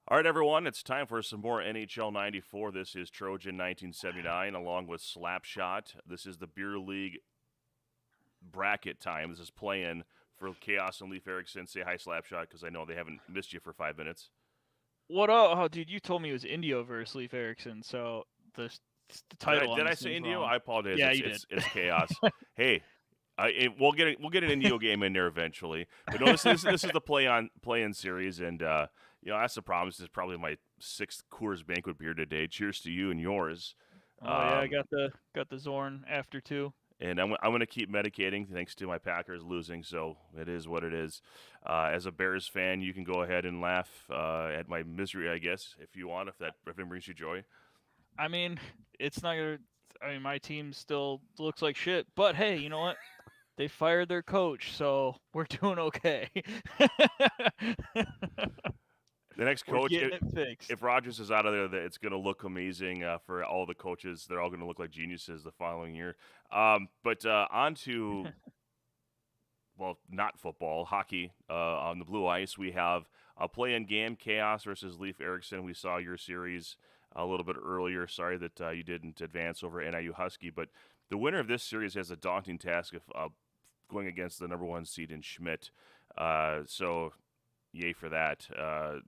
All right, everyone, it's time for some more NHL 94. This is Trojan 1979 along with Slapshot. This is the Beer League bracket time. This is playing for Chaos and LeifErikson. Say hi, Slapshot, because I know they haven't missed you for 5 minutes. What up? Oh, dude, you told me it was INDIO versus Leif Erikson, so the the Did I title on did I this say thing's Indio? wrong. I apologize. Yeah, It's you did. it's it's Chaos. Hey, we'll get an Indio game in there eventually. But no, this is the play-in series, and that's the problem. This is probably my sixth Coors Banquet beer today. Cheers to you and yours. Oh yeah, I Um, got the Zorn after two. And I'm going to keep medicating thanks to my Packers losing, so it is what it is. As a Bears fan, you can go ahead and laugh at my misery, I guess, if you want, if it brings you joy. I mean, it's not gonna. I mean, my team still looks like shit, but hey, you know what? They fired their coach, so we're doing okay. The next We're coach, getting it fixed. if Rodgers is out of there, it's going to look amazing for all the coaches. They're all going to look like geniuses the following year. But on to, well, not football, hockey. On the blue ice, we have a play-in game, Chaos versus LeifErikson. We saw your series a little bit earlier. Sorry that you didn't advance over NIU Husky, but the winner of this series has a daunting task of going against the number one seed in Schmidt. So yay for that.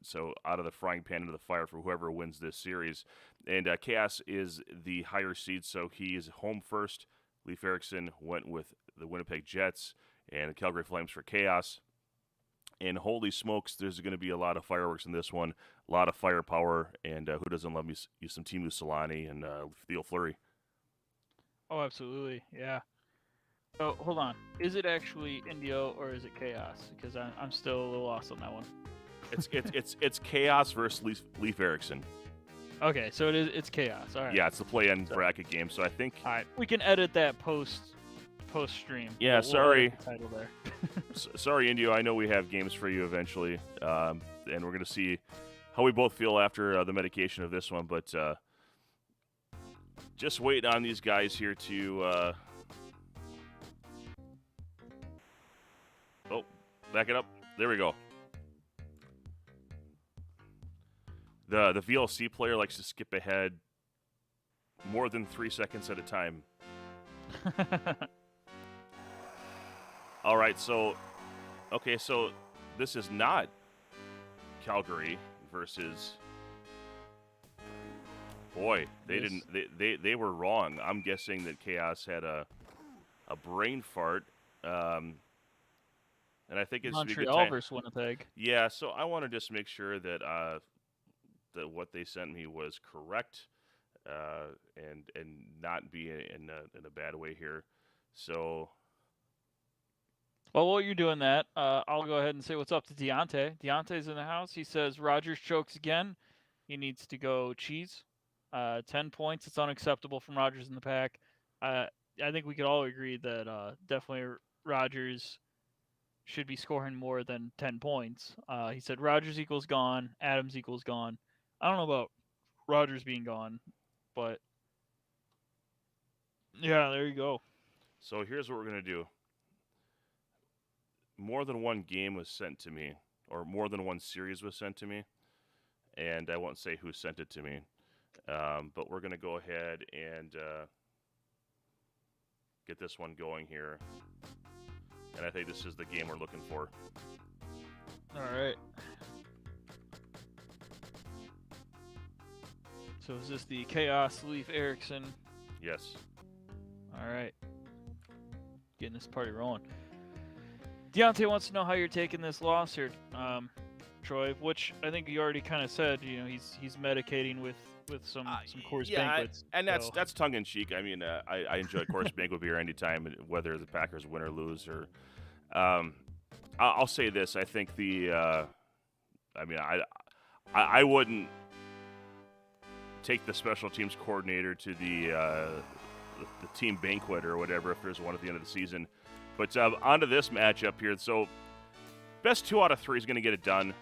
So out of the frying pan into the fire for whoever wins this series. And Chaos is the higher seed, so he is home first. LeifErikson went with the Winnipeg Jets and the Calgary Flames for Chaos. And holy smokes, there's going to be a lot of fireworks in this one, a lot of firepower, and who doesn't love me some Timu Solani and Theo Fleury? Oh, absolutely, yeah. Oh, hold on. Is it actually INDIO or is it Chaos? Because I'm still a little lost on that one. It's Chaos versus LeifErikson. Okay, so it's Chaos. All right. Yeah, it's the play-in So, bracket game. So I think. all right, we can edit that post stream. Yeah, We'll edit sorry. the title there. Sorry, Indio. I know we have games for you eventually, and we're going to see how we both feel after the medication of this one. But just waiting on these guys here to. Oh, back it up. There we go. The VLC player likes to skip ahead more than 3 seconds at a time. All right, so this is not Calgary versus. Boy, they Yes. didn't. They were wrong. I'm guessing that Chaos had a brain fart, and I think it should be a good Montreal time. versus Winnipeg. Yeah, so I want to just make sure that that what they sent me was correct, and not be in a bad way here. So Well, while you're doing that, I'll go ahead and say what's up to Deontay. Deontay's in the house. He says Rogers chokes again. He needs to go cheese. 10 points. It's unacceptable from Rogers in the pack. I think we could all agree that definitely Rogers should be scoring more than 10 points. He said Rogers equals gone, Adams equals gone. I don't know about Rogers being gone, but yeah, there you go. here's what we're gonna do. More than one game was sent to me, or more than one series was sent to me, and I won't say who sent it to me. But we're going to go ahead and get this one going here. And I think this is the game we're looking for. All right. So is this the Chaos LeifErikson? Yes. All right. Getting this party rolling. Deontay wants to know how you're taking this loss here, Troy. Which I think you already kind of said. You know, he's medicating with some Coors Yeah, Banquets. and So. that's tongue in cheek. I mean, I enjoy Coors Banquet beer anytime, whether the Packers win or lose. Or, I'll say this: I think I mean, I wouldn't take the special teams coordinator to the team banquet or whatever if there's one at the end of the season. But on to this matchup here. So, best 2 out of 3 is going to get it done.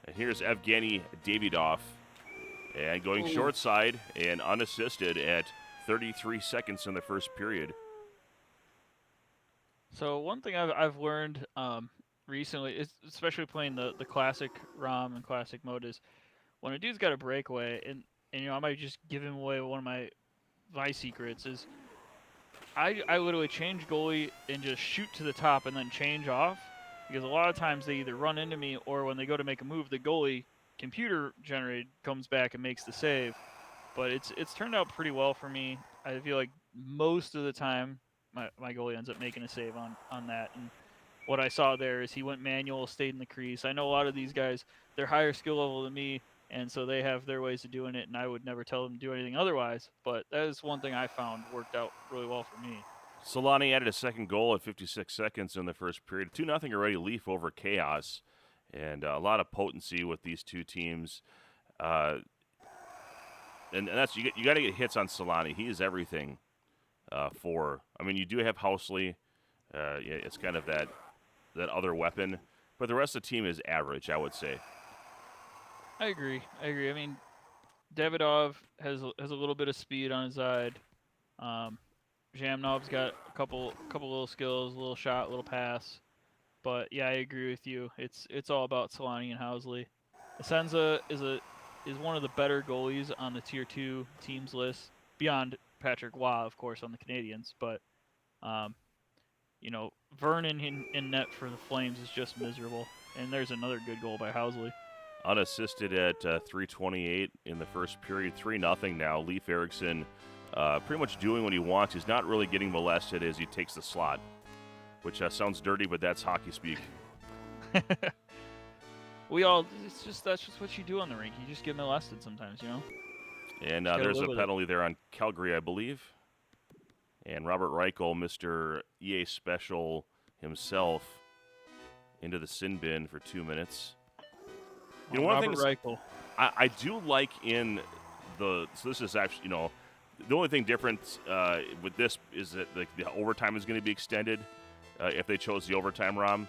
And here's Evgeny Davidov. And going short side and unassisted at 33 seconds in the first period. So one thing I've learned recently, especially playing the classic ROM and classic mode, is when a dude's got a breakaway, and I might just give him away one of my vice secrets is I literally change goalie and just shoot to the top and then change off because a lot of times they either run into me or when they go to make a move, the goalie computer generated comes back and makes the save. But it's turned out pretty well for me. I feel like most of the time my goalie ends up making a save on that. And what I saw there is he went manual, stayed in the crease. I know a lot of these guys, they're higher skill level than me, and so they have their ways of doing it, and I would never tell them to do anything otherwise. But that is one thing I found worked out really well for me. Solani added a second goal at 56 seconds in the first period. 2-0 already, Leaf over Chaos. And a lot of potency with these two teams. And that's you got to get hits on Solani. He is everything for. I mean, you do have Housley. Yeah, it's kind of that other weapon. But the rest of the team is average, I would say. I agree. I mean, Davidov has a little bit of speed on his side. Jamnov's got a couple little skills, a little shot, a little pass. But yeah, I agree with you. It's all about Solani and Housley. Asenza is one of the better goalies on the tier 2 teams list, beyond Patrick Waugh, of course, on the Canadians. But Vernon in net for the Flames is just miserable. And there's another good goal by Housley. Unassisted at 3:28 in the first period, 3-0 now. LeifErikson pretty much doing what he wants. He's not really getting molested as he takes the slot, which sounds dirty, but that's hockey speak. That's just what you do on the rink. You just get molested sometimes, And there's a penalty there on Calgary, I believe. And Robert Reichel, Mr. EA Special himself, into the sin bin for 2 minutes. One of the things I do like in so this is actually, the only thing different with this is that the overtime is going to be extended if they chose the overtime ROM.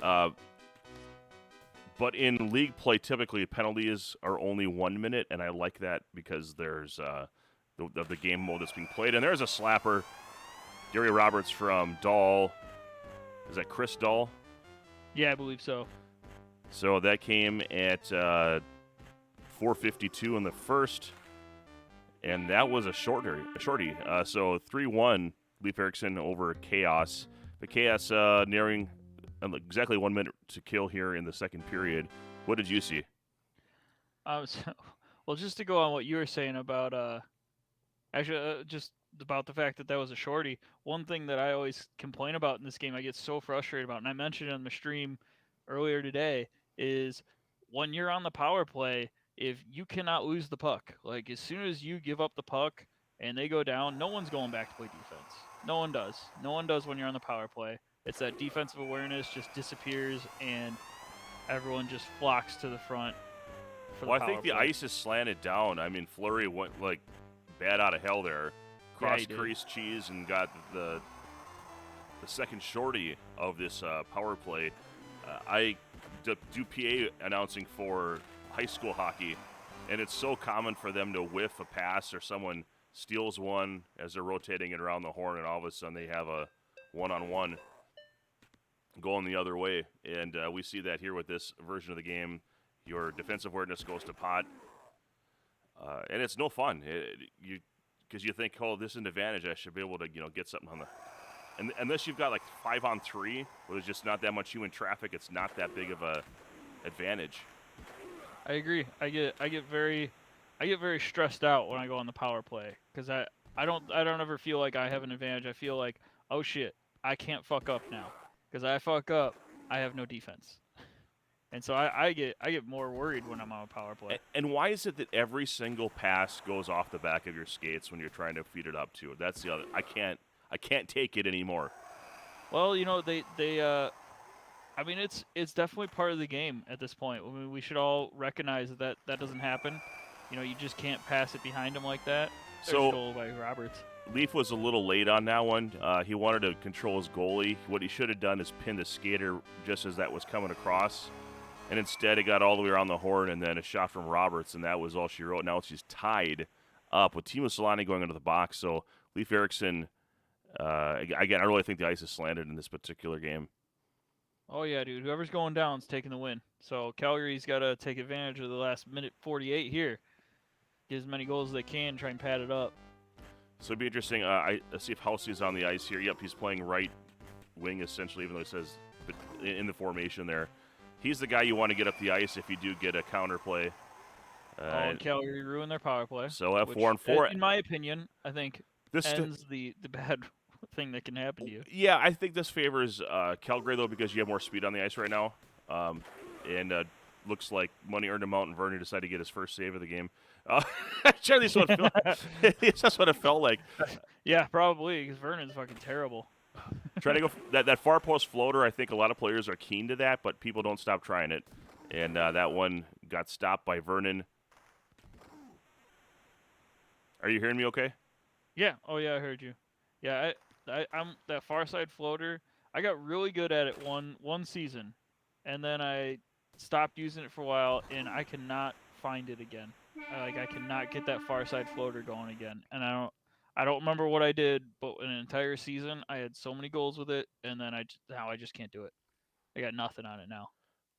But in league play, typically penalties are only 1 minute, and I like that because there's the game mode that's being played. And there's a slapper, Gary Roberts from Dahl. Is that Chris Dahl? Yeah, I believe so. So that came at 4:52 in the first, and that was a shorty. So 3-1, Leif-Erikson over Chaos. The Chaos nearing exactly 1 minute to kill here in the second period. What did you see? Just to go on what you were saying about just about the fact that was a shorty. One thing that I always complain about in this game, I get so frustrated about, and I mentioned it on the stream earlier today, is when you're on the power play, if you cannot lose the puck, like as soon as you give up the puck and they go down, no one's going back to play defense. No one does. No one does when you're on the power play. It's that defensive awareness just disappears and everyone just flocks to the front. I think the ice is slanted down. I mean, Fleury went like bad out of hell there. Cross crease cheese and got the second shorty of this power play. I do PA announcing for high school hockey, and it's so common for them to whiff a pass or someone steals one as they're rotating it around the horn, and all of a sudden they have a one-on-one going the other way. And we see that here with this version of the game. Your defensive awareness goes to pot, and it's no fun. Because you think, oh, this is an advantage. I should be able to get something on the. And unless you've got like 5-on-3, where there's just not that much human traffic, it's not that big of a advantage. I agree. I get very stressed out when I go on the power play because I don't ever feel like I have an advantage. I feel like, oh shit, I can't fuck up now because I fuck up, I have no defense. And so I get more worried when I'm on a power play. And why is it that every single pass goes off the back of your skates when you're trying to feed it up to it? That's the other. I can't take it anymore. Well, they I mean, it's definitely part of the game at this point. I mean, we should all recognize that doesn't happen. You just can't pass it behind him like that. There's a goal by Roberts. Leaf was a little late on that one. He wanted to control his goalie. What he should have done is pin the skater just as that was coming across. And instead, it got all the way around the horn, and then a shot from Roberts, and that was all she wrote. Now she's tied up with Timo Solani going into the box. So Leif-Erikson, again, I really think the ice is slanted in this particular game. Oh yeah, dude. Whoever's going down's taking the win. So Calgary's got to take advantage of the last minute 48 here. Get as many goals as they can. Try and pad it up. So it'd be interesting. Let's see if Housey's on the ice here. Yep, he's playing right wing essentially, even though it says in the formation there. He's the guy you want to get up the ice if you do get a counter play. And Calgary ruined their power play. So F4-4. In my opinion, I think this ends the bad thing that can happen to you. Yeah, I think this favors Calgary, though, because you have more speed on the ice right now. And looks like money earned amount, and Vernon decided to get his first save of the game. Actually, that's what it felt like. Yeah, probably, because Vernon's fucking terrible. Trying to go that far post floater, I think a lot of players are keen to that, but people don't stop trying it. And that one got stopped by Vernon. Are you hearing me okay? Yeah. Oh, yeah, I heard you. Yeah, I'm that far side floater. I got really good at it one season, and then I stopped using it for a while, and I cannot find it again. I cannot get that far side floater going again, and I don't remember what I did, but in an entire season, I had so many goals with it, and then now I just can't do it. I got nothing on it now.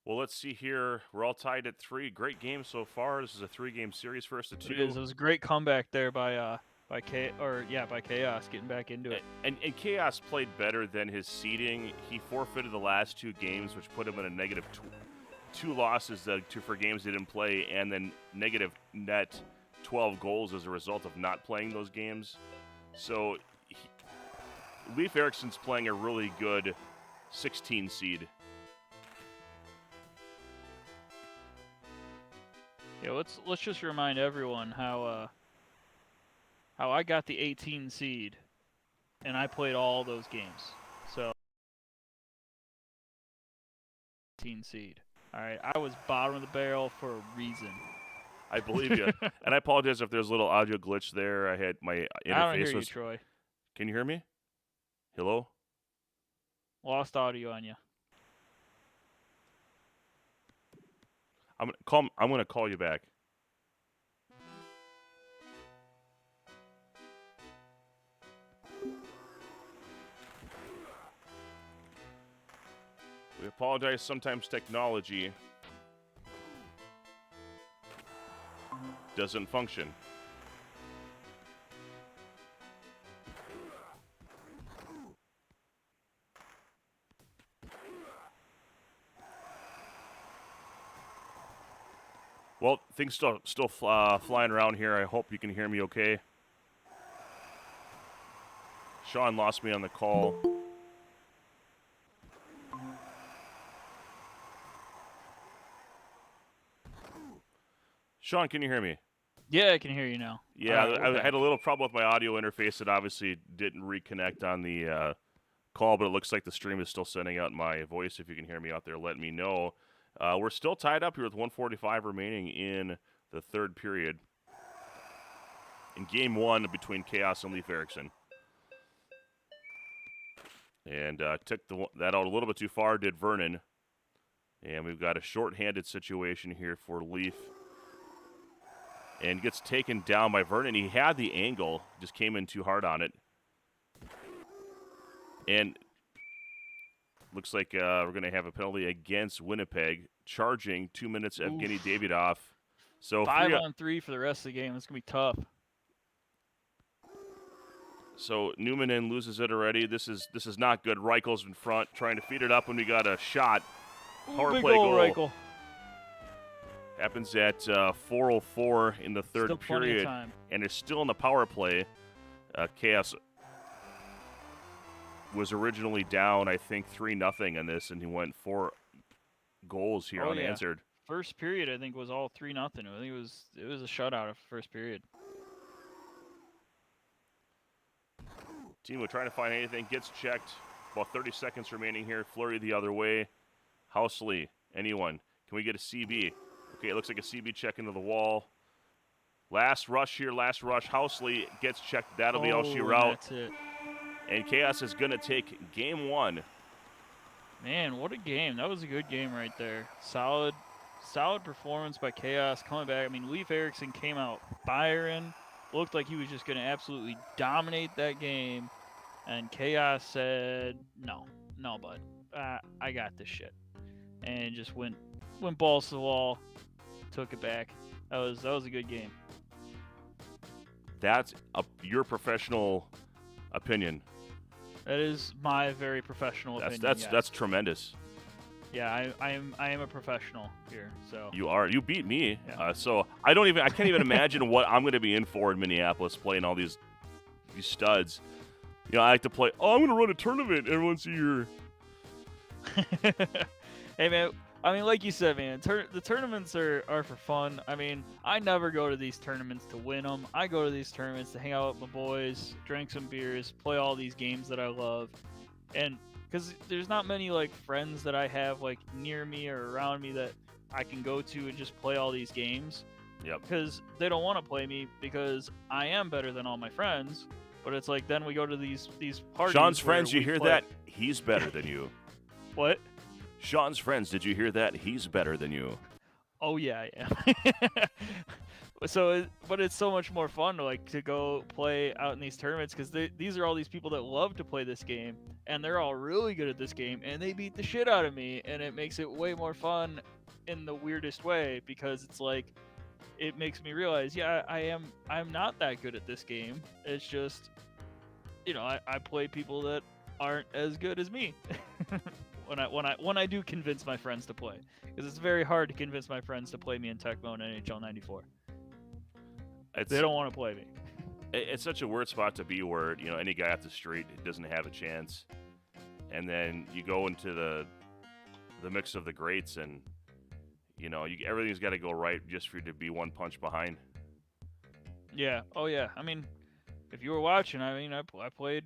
Well, let's see here. We're all tied at 3. Great game so far. This is a 3-game series for us to 2. It is. It was a great comeback there by Chaos getting back into it. And Chaos played better than his seeding. He forfeited the last 2 games, which put him in a negative 2 losses for games he didn't play, and then negative net 12 goals as a result of not playing those games. So LeifErikson's playing a really good 16 seed. Yeah, let's just remind everyone how I got the 18 seed, and I played all those games. So 18 seed. All right, I was bottom of the barrel for a reason. I believe you. And I apologize if there's a little audio glitch there. I had my interface. I don't hear you, Troy. Can you hear me? Hello? Lost audio on you. I'm gonna call you back. We apologize. Sometimes technology doesn't function. Well, things still flying around here. I hope you can hear me okay. Sean lost me on the call. Sean, can you hear me? Yeah, I can hear you now. Yeah, I had a little problem with my audio interface. It obviously didn't reconnect on the call, but it looks like the stream is still sending out my voice. If you can hear me out there, let me know. We're still tied up here with 1:45 remaining in the third period. In game 1 between Chaos and LeifErikson. And took that out a little bit too far, did Vernon. And we've got a shorthanded situation here for Leif. And gets taken down by Vernon. He had the angle, just came in too hard on it. And looks like we're going to have a penalty against Winnipeg, charging 2 minutes Evgeny Davidov. So 5-on-3 for the rest of the game. It's going to be tough. So Newman loses it already. This is not good. Reichel's in front, trying to feed it up when we got a shot. Power play goal. Reichel. Happens at 4:04 in the third still period, and it's still in the power play. Chaos was originally down, I think, 3-0 in this, and he went 4 goals here unanswered. Yeah. First period, I think, was all 3-0. I think it was a shutout of first period. Timo trying to find anything, gets checked. About 30 seconds remaining here. Flurry the other way. Housley, anyone? Can we get a CB? Okay, it looks like a CB check into the wall. Last rush here, last rush. Housley gets checked. That'll be all she wrote. That's it. And Chaos is going to take game 1. Man, what a game. That was a good game right there. Solid performance by Chaos coming back. I mean, LeifErikson came out firing. Looked like he was just going to absolutely dominate that game. And Chaos said, no, bud. I got this shit, and just went balls to the wall, took it back. That was a good game. That's your professional opinion. That is my very professional opinion. That's tremendous. Yeah, I am a professional here. So You are. You beat me. Yeah. So I can't even imagine what I'm going to be in for in Minneapolis playing all these studs. You know, I like to play. Oh, I'm going to run a tournament every once a year. Hey man, I mean, like you said, man, the tournaments are for fun. I mean, I never go to these tournaments to win them. I go to these tournaments to hang out with my boys, drink some beers, play all these games that I love, and because there's not many like friends that I have like near me or around me that I can go to and just play all these games. Yep. Because they don't want to play me because I am better than all my friends. But it's like then we go to these parties. Sean's friends, you hear play. that? He's better than you. What? Sean's friends, did you hear that? He's better than you. Oh yeah, I am. But it's so much more fun to go play out in these tournaments because these are all these people that love to play this game and they're all really good at this game and they beat the shit out of me and it makes it way more fun in the weirdest way because it's like it makes me realize I'm not that good at this game. It's just I play people that aren't as good as me. when I do convince my friends to play, because it's very hard to convince my friends to play me in Tecmo and NHL 94. They don't want to play me. It's such a weird spot to be where any guy off the street doesn't have a chance, and then you go into the mix of the greats, and everything's got to go right just for you to be one punch behind. Yeah. Oh yeah. I mean, if you were watching, I mean, I played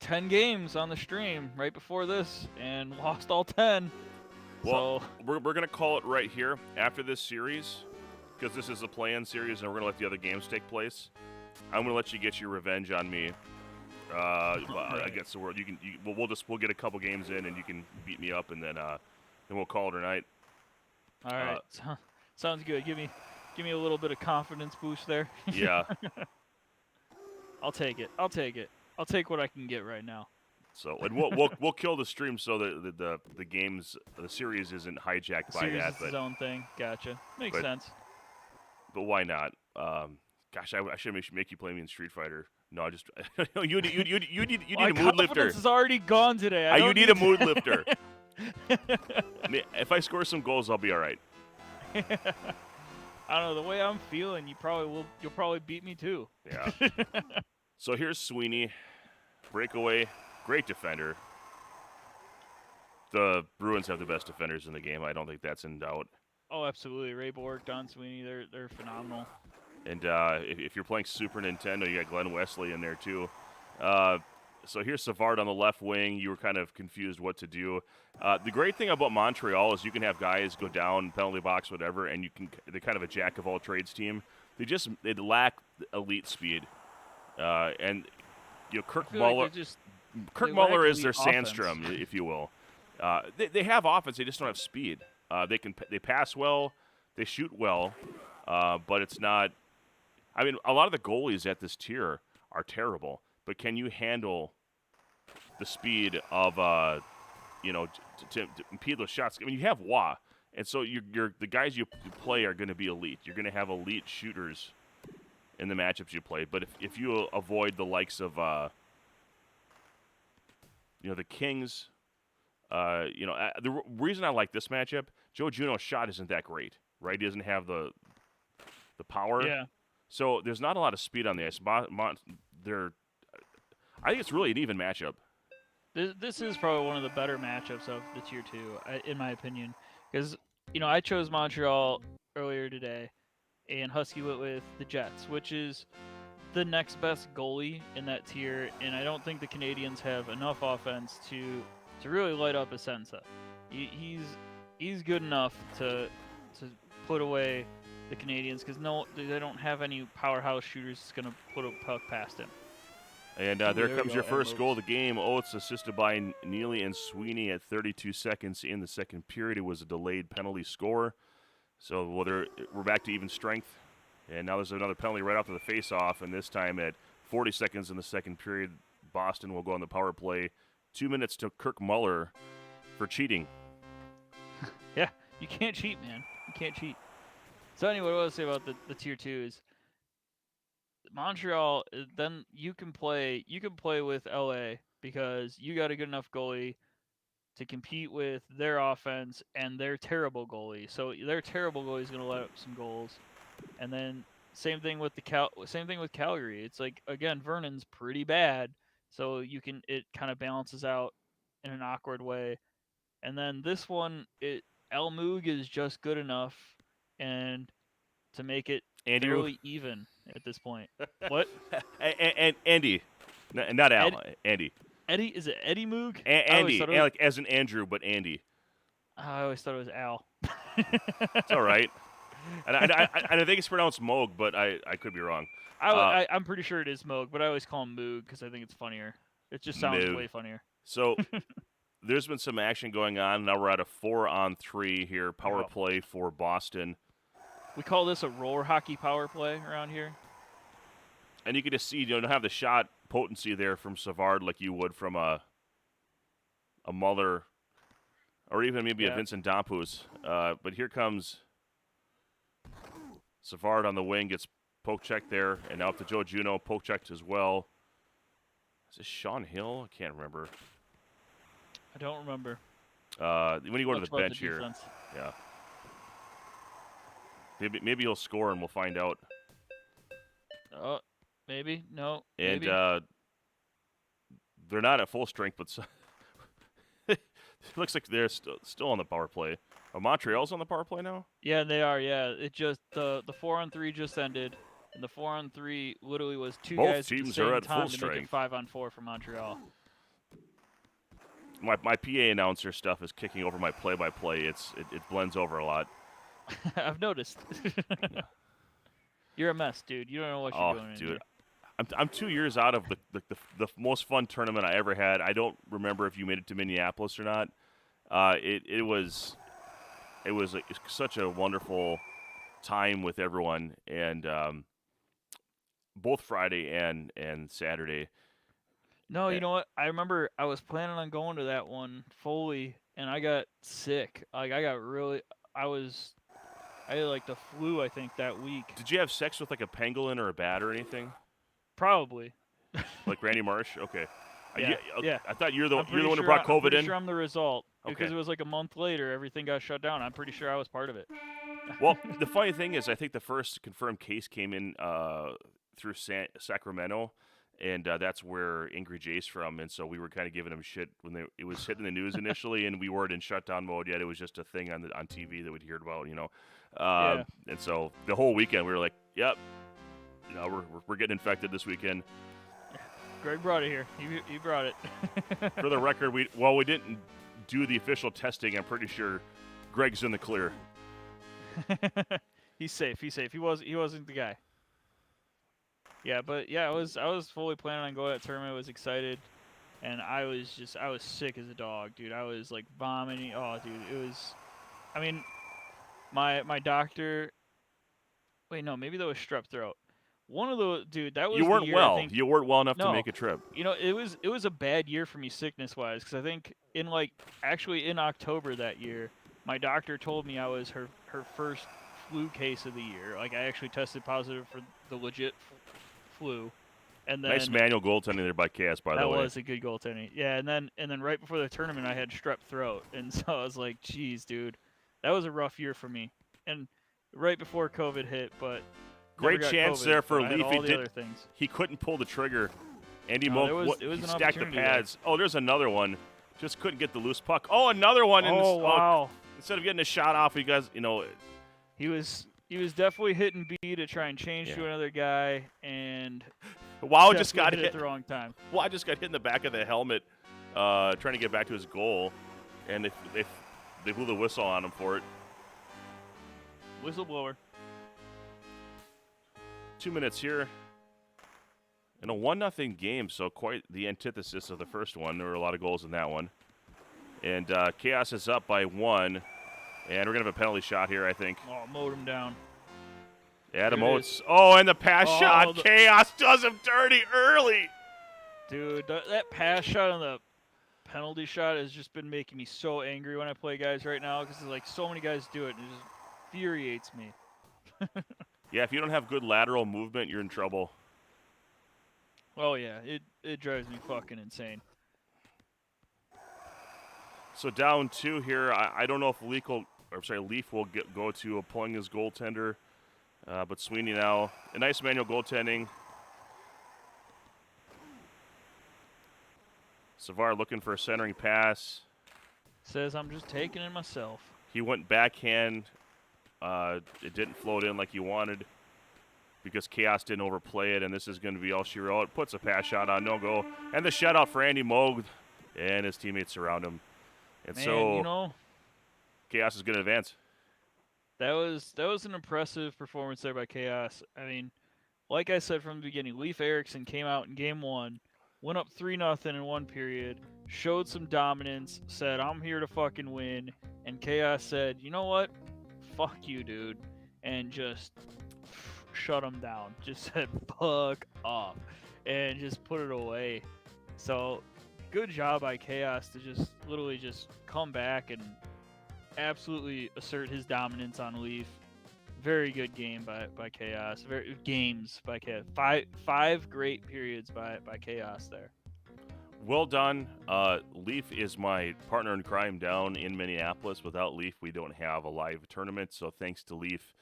10 games on the stream right before this and lost all 10. Well, we're going to call it right here after this series because this is a play-in series and we're going to let the other games take place. I'm going to let you get your revenge on me. I guess the word we'll get a couple games in and you can beat me up and then we'll call it a night. All right. Sounds good. Give me a little bit of confidence boost there. Yeah. I'll take it. I'll take what I can get right now. So, and we'll kill the stream so that the series isn't hijacked by that. But its own thing. Gotcha. Makes sense. But why not? Gosh, I should make you play me in Street Fighter. No, just you need a mood lifter. Confidence is already gone today. You need a mood lifter. I mean, if I score some goals, I'll be all right. I don't know. The way I'm feeling, you'll probably beat me too. Yeah. So here's Sweeney, breakaway, great defender. The Bruins have the best defenders in the game. I don't think that's in doubt. Oh, absolutely. Ray Bork, Don Sweeney, they're phenomenal. And if you're playing Super Nintendo, you got Glenn Wesley in there too. So here's Savard on the left wing. You were kind of confused what to do. The great thing about Montreal is you can have guys go down, penalty box, whatever, and they're kind of a jack of all trades team. They lack elite speed. And Kirk Muller is their Sandstrom, if you will. They have offense, they just don't have speed. They pass well, they shoot well, but it's not. I mean, a lot of the goalies at this tier are terrible, but can you handle the speed of to impede those shots? I mean, you have Wah, and so the guys you play are going to be elite. You're going to have elite shooters in the matchups you play. But if you avoid the likes of the Kings, the reason I like this matchup, Joe Juno's shot isn't that great, right? He doesn't have the power. Yeah. So there's not a lot of speed on the ice. I think it's really an even matchup. This is probably one of the better matchups of the Tier 2, in my opinion. Because, I chose Montreal earlier today, and Husky went with the Jets, which is the next best goalie in that tier, and I don't think the Canadians have enough offense to really light up a Sensa. He's good enough to put away the Canadians because they don't have any powerhouse shooters that's going to put a puck past him. And there comes your first goal of the game. It's assisted by Neely and Sweeney at 32 seconds in the second period. It was a delayed penalty score. So we're back to even strength. And now there's another penalty right after the face-off, and this time at 40 seconds in the second period, Boston will go on the power play. 2 minutes to Kirk Muller for cheating. Yeah, you can't cheat, man. You can't cheat. So anyway, what I want to say about the tier 2 is Montreal. Then you can play with LA because you got a good enough goalie to compete with their offense and their terrible goalie. So their terrible goalie is going to let up some goals, and then same thing with Calgary. It's like again, Vernon's pretty bad, so it kind of balances out in an awkward way. And then this one, El Moog is just good enough, and to make it Andy, fairly even at this point. What? and Andy, not Al, Andy. Eddie, is it Eddie Moog? Andy, like as in Andrew, but Andy. I always thought it was Al. It's all right. And I think it's pronounced Moog, but I could be wrong. I'm pretty sure it is Moog, but I always call him Moog because I think it's funnier. It just sounds Moog. way funnier. So there's been some action going on. Now we're at a 4-on-3 here, power play for Boston. We call this a roller hockey power play around here. And you can just see, don't have the shot potency there from Savard like you would from a Muller or even maybe a Vincent Dampus. But here comes Savard on the wing, gets poke checked there, and now up to Joe Juno, poke checked as well. Is this Sean Hill? I can't remember. I don't remember. When you go to the bench here. Yeah. Maybe he'll score and we'll find out. Maybe. No. And maybe. They're not at full strength, but it looks like they're still on the power play. Oh, Montreal's on the power play now? Yeah, they are, yeah. It just the 4-on-3 just ended. And the 4-on-3 literally was two Both guys teams at the same are at time full to strength. make it 5-on-4 for Montreal. My PA announcer stuff is kicking over my play-by-play. It blends over a lot. I've noticed. You're a mess, dude. You don't know what you're doing. Oh, dude. I'm 2 years out of the most fun tournament I ever had. I don't remember if you made it to Minneapolis or not. It was like such a wonderful time with everyone, and both Friday and Saturday. No, you know what? I remember I was planning on going to that one fully, and I got sick. Like I had like the flu, I think, that week. Did you have sex with like a pangolin or a bat or anything? Probably. Like Randy Marsh? Okay. Yeah. I thought you're the one who brought COVID I'm pretty in. Sure I'm the result. Okay. Because it was like a month later, everything got shut down. I'm pretty sure I was part of it. Well, the funny thing is, I think the first confirmed case came in through Sacramento, and that's where Ingrid J's from. And so we were kind of giving them shit when it was hitting the news initially, and we weren't in shutdown mode yet. It was just a thing on TV that we'd hear about, And so the whole weekend we were like, "Yep, we're getting infected this weekend." Greg brought it here. He brought it. For the record, we didn't do the official testing. I'm pretty sure Greg's in the clear. He's safe. He wasn't the guy. Yeah, but yeah, I was fully planning on going to that tournament. I was excited, and I was sick as a dog, dude. I was like vomiting. Oh, dude, it was. I mean, my doctor. Wait, no, maybe that was strep throat. One of the dude that was. You weren't the year, well. I think, You weren't well enough to make a trip. It was a bad year for me sickness wise, because I think in October that year, my doctor told me I was her first flu case of the year. Like I actually tested positive for the legit flu. And then nice manual goaltending there by Cass, by the way. That was a good goaltending. Yeah, and then right before the tournament I had strep throat, and so I was like, geez, dude, that was a rough year for me. And right before COVID hit, but great chance COVID, there for Leif. He couldn't pull the trigger. Andy he stacked the pads. There. Oh, there's another one. Just couldn't get the loose puck. Oh, another one. Wow. Instead of getting a shot off, he was definitely hitting B to try and change to another guy, and Wow just got hit at the wrong time. Wow just got hit in the back of the helmet, trying to get back to his goal, and they blew the whistle on him for it. Whistleblower. 2 minutes here. In a 1-0 game, so quite the antithesis of the first one. There were a lot of goals in that one. And Chaos is up by 1. And we're going to have a penalty shot here, I think. Oh, mowed him down. Adam Oates. Oh, and the pass shot. Chaos does him dirty early. Dude, that pass shot on the penalty shot has just been making me so angry when I play guys right now because like so many guys do it and it just infuriates me. Yeah, if you don't have good lateral movement, you're in trouble. Oh yeah, it drives me fucking insane. So down 2 here. I don't know if Leaf will go to pulling his goaltender, but Sweeney now a nice manual goaltending. Savard looking for a centering pass. Says I'm just taking it myself. He went backhand. It didn't float in like he wanted because Chaos didn't overplay it, and this is going to be all she wrote. Puts a pass shot on, no go. And the shutout for Andy Moog and his teammates surround him. And Man, so Chaos is going to advance. that was an impressive performance there by Chaos. I mean, like I said from the beginning, LeifErikson came out in game 1, went up 3-0 in one period, showed some dominance, said I'm here to fucking win, and Chaos said, you know what, fuck you, dude, and just shut him down. Just said fuck off, and just put it away. So good job by Chaos to just literally just come back and absolutely assert his dominance on Leaf. Very good game by Chaos. Games by Chaos. Five great periods by Chaos there. Well done. Leaf is my partner in crime down in Minneapolis. Without Leaf, we don't have a live tournament. So thanks to Leaf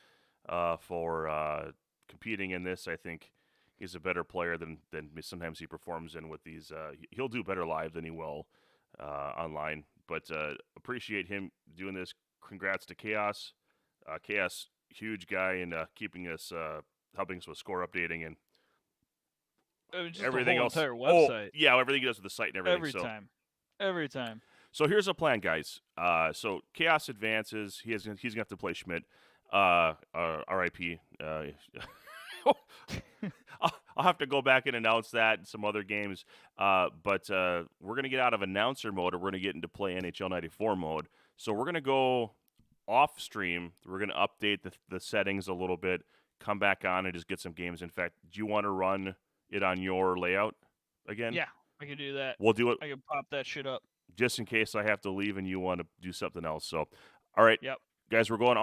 for competing in this. I think he's a better player than sometimes he performs in with these. He'll do better live than he will online. But appreciate him doing this. Congrats to Chaos. Chaos, huge guy in keeping us, helping us with score updating and Just everything the whole else. entire website. Yeah, everything he does with the site and everything. Every time. So here's a plan, guys. So Chaos advances. He's gonna have to play Schmidt. R.I.P. I'll have to go back and announce that in some other games. But we're gonna get out of announcer mode, and we're gonna get into play NHL '94 mode. So we're gonna go off stream. We're gonna update the settings a little bit. Come back on and just get some games. In fact, do you want to run it on your layout again? Yeah, I can do that. We'll do it. I can pop that shit up. Just in case I have to leave and you want to do something else. So, all right, Yep. guys, we're going